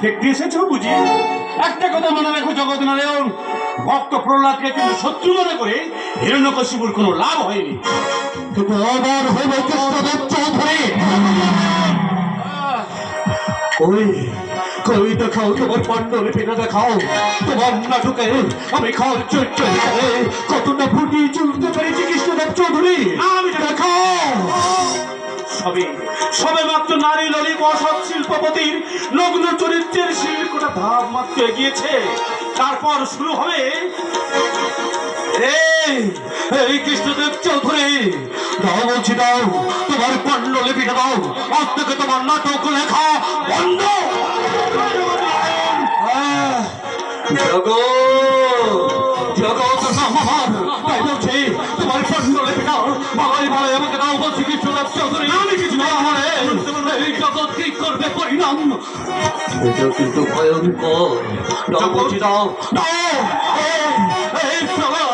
দেখতে এসেছো বুঝি? একটা কথা মনে রেখো জগৎনারায়ণ, ভক্ত প্রহ্লাদকে কিন্তু শত্রু মনে করে হিরণ্যকশিপুর কোনো লাভ হয়নি। কিন্তু আবার হলো কৃষ্ণদেব চৌধুরী। কই কই দেখাও তোমার পাণ্ডুলিপিটা, দেখাও তোমার নাটকে আমি খাল চরিত্র হিসেবে কতটা ফুটিয়ে চলতে পেরেছি কৃষ্ণদেব চৌধুরী। আমি দেখাও। সবে মাত্র নারী ললিত অসৎ শিল্পপতির নগ্ন চরিত্রের শিল্পটা ধাপ মাত্র এগিয়েছে, তারপর শুরু হবে। এই কৃষ্ণদেব চৌধুরী, দাও বলছি, দাও তোমার পাণ্ডুলিপিটা দাও, আজ থেকে তোমার নাটক লেখা বন্ধ। জগৎ নাম আমার, তাই বলছি তোমার পাণ্ডুলিপিটা ভালোই ভালো আমাকে দাও বলছি কৃষ্ণদেব চৌধুরী। আমি কিছু না হলে এই জগৎ কি করবে পরিণাম, এটা কিন্তু ভয়ঙ্কর। দাও বলছি, দাও দাও। এই প্রভা,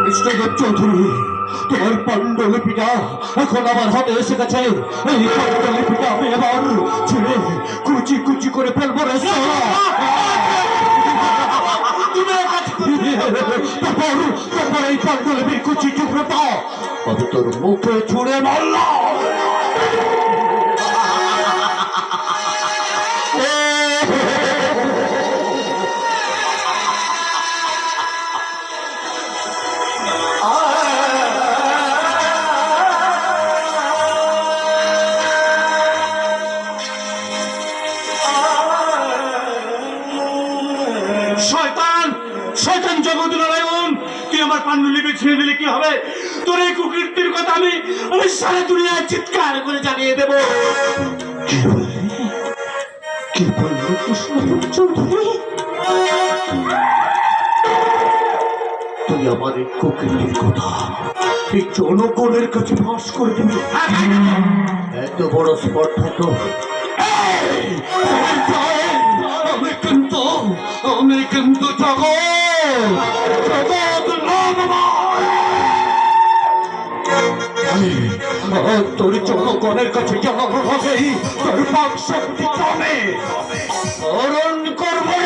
কৃষ্ণদেব চৌধুরী, তোমার পাণ্ডুলিপিটা এখন আমার হাতে এসে গেছে। এই পাণ্ডুলিপিটা আমি এবার ছিঁড়ে কুচি কুচি করে ফেলবো রে। তারপর এই পাণ্ডুলিপির কুচি টুকরো পাও আমি তোর মুখে ছুঁড়ে মারলাম। শয়তান শয়তান জগৎনারায়ণ, তুই আমার পাণ্ডুলিপি ছিঁড়ে দিলে কি হবে? তোর এই কুকীর্তির কথা আমি সারা দুনিয়ায় চিৎকার করে জানিয়ে দেবো। কি বলল কৃষ্ণদেব চৌধুরী? তুই আমার এই কুকীর্তির কথা এই জনগণের কাছে ফাঁস করে দিবি? এত বড় স্পর্ধা তো আমি কিন্তু তোর জনগণের কাছে জানানো হবেই তোর পাক শক্তি কমে হরণ করবো।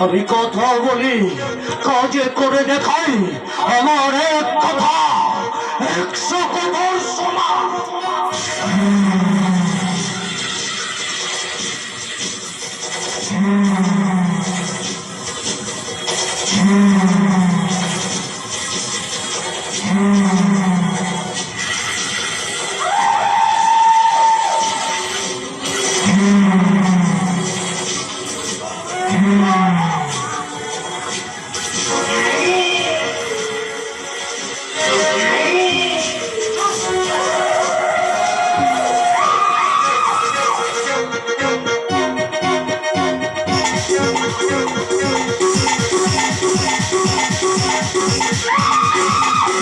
আমি কথা বলি, কাজে করে দেখাই, আমার এক কথা 100 কথার সমান।